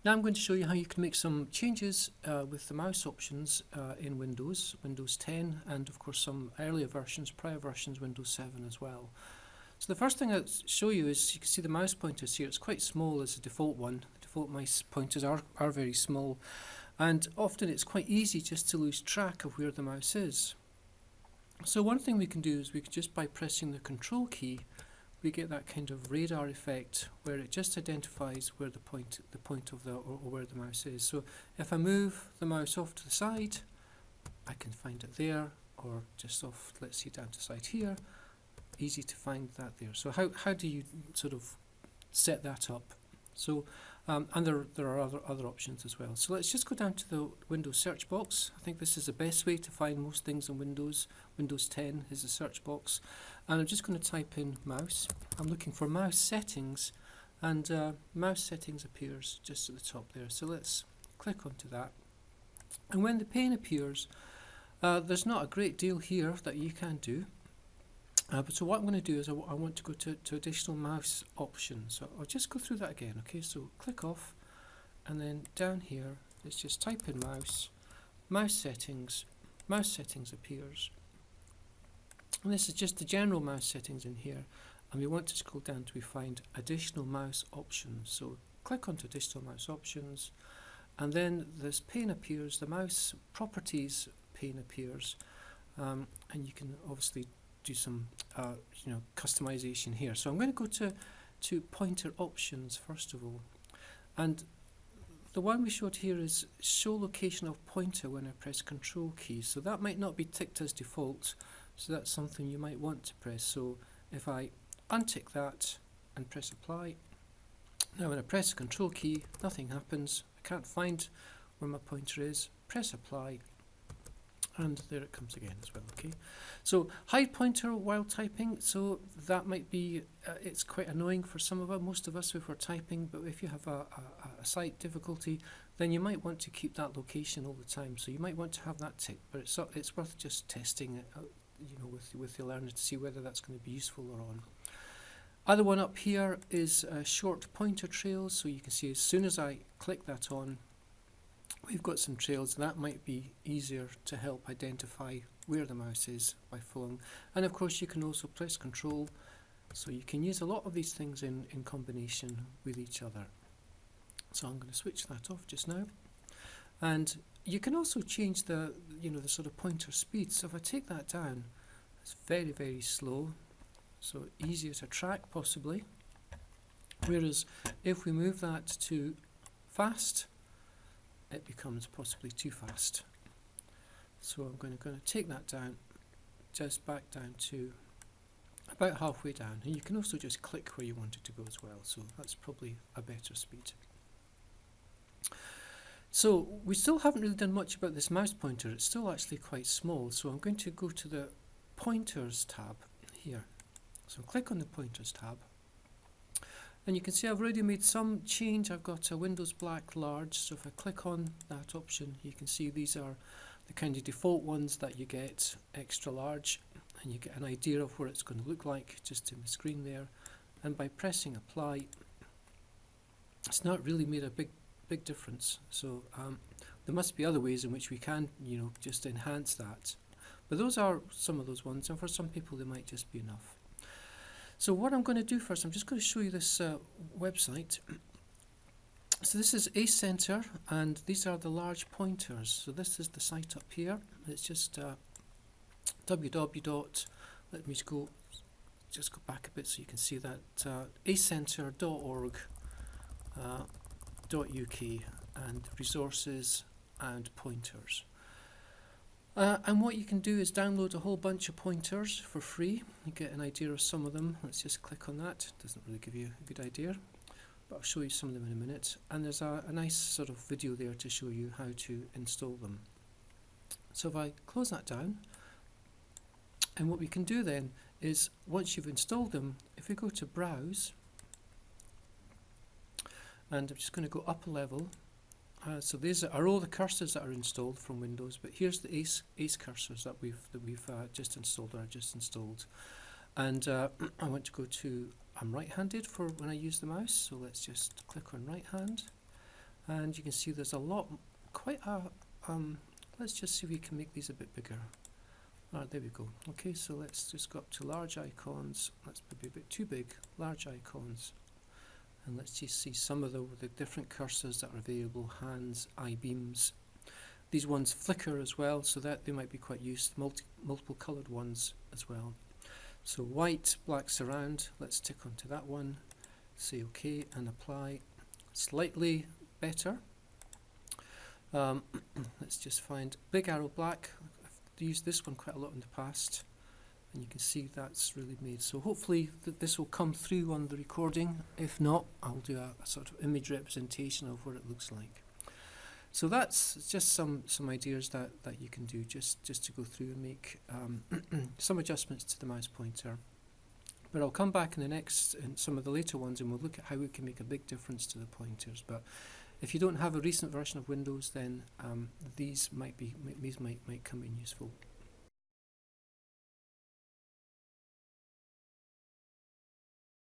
Now I'm going to show you how you can make some changes with the mouse options in Windows 10, and of course some earlier versions, prior versions, Windows 7 as well. So the first thing I'll show you is, you can see the mouse pointers here. It's quite small as a default one. The default mouse pointers are very small, and often it's quite easy just to lose track of where the mouse is. So one thing we can do is we can just, by pressing the Control key, we get that kind of radar effect where it just identifies where the point of the or where the mouse is. So if I move the mouse off to the side, I can find it there, or just off, let's see, down to the side here. Easy to find that there. So how do you sort of set that up? So and there are other options as well. So let's just go down to the Windows search box. I think this is the best way to find most things in Windows. Windows 10 is the search box, and I'm just going to type in mouse. I'm looking for mouse settings, and mouse settings appears just at the top there. So let's click onto that, and when the pane appears, there's not a great deal here that you can do. But so what I'm going to do is I want to go to additional mouse options. So I'll just go through that again. Okay, so click off, and then down here, let's just type in mouse settings appears. And this is just the general mouse settings in here. And we want to scroll down till we find additional mouse options. So click onto additional mouse options, and then this pane appears, the mouse properties pane appears, and you can obviously do some customization here. So I'm going to go to pointer options first of all, and the one we showed here is show location of pointer when I press Control key. So that might not be ticked as default, so that's something you might want to press. So if I untick that and press apply, now when I press the Control key, nothing happens. I can't find where my pointer is. Press apply, and there it comes again as well. Okay, so hide pointer while typing, so that might be it's quite annoying for some of us, most of us, if we're typing. But if you have a sight difficulty, then you might want to keep that location all the time, so you might want to have that ticked. But it's worth just testing it with the learner to see whether that's going to be useful or on. Other one up here is short pointer trails. So you can see as soon as I click that on, we've got some trails that might be easier to help identify where the mouse is by following. And of course you can also press Control, so you can use a lot of these things in combination with each other. So I'm going to switch that off just now. And you can also change the sort of pointer speed. So if I take that down, it's very, very slow, so easier to track possibly. Whereas if we move that to fast, it becomes possibly too fast. So I'm going to take that down, just back down to about halfway down. And you can also just click where you want it to go as well, so that's probably a better speed. So we still haven't really done much about this mouse pointer. It's still actually quite small, so I'm going to go to the Pointers tab here. So click on the Pointers tab, and you can see I've already made some change. I've got a Windows Black Large, so if I click on that option, you can see these are the kind of default ones that you get, extra large, and you get an idea of what it's going to look like just in the screen there. And by pressing apply, it's not really made a big difference. So there must be other ways in which we can just enhance that, but those are some of those ones, and for some people they might just be enough. So what I'm going to do first, I'm just going to show you this website. So this is Ace Center, and these are the large pointers. So this is the site up here. It's just www. Let me just go back a bit so you can see that acecenter.org. .uk, and resources and pointers. And what you can do is download a whole bunch of pointers for free. You get an idea of some of them. Let's just click on that. It doesn't really give you a good idea, but I'll show you some of them in a minute. And there's a nice sort of video there to show you how to install them. So if I close that down, and what we can do then is, once you've installed them, if we go to Browse, and I'm just going to go up a level. So these are all the cursors that are installed from Windows, but here's the Ace cursors that we've just installed, or I just installed. And I want to go to, I'm right-handed for when I use the mouse, so let's just click on right hand. And you can see there's a lot, quite a, let's just see if we can make these a bit bigger. Alright, there we go. Okay, so let's just go up to large icons. That's maybe a bit too big. Large icons. And let's just see some of the different cursors that are available. Hands, I-beams. These ones flicker as well, so that they might be quite used. Multiple coloured ones as well. So white, black surround. Let's tick onto that one. Say OK and apply. Slightly better. Let's just find big arrow black. I've used this one quite a lot in the past, and you can see that's really made. So hopefully this will come through on the recording. If not, I'll do a sort of image representation of what it looks like. So that's just some ideas that you can do just to go through and make some adjustments to the mouse pointer. But I'll come back in some of the later ones, and we'll look at how we can make a big difference to the pointers. But if you don't have a recent version of Windows, then these might come in useful.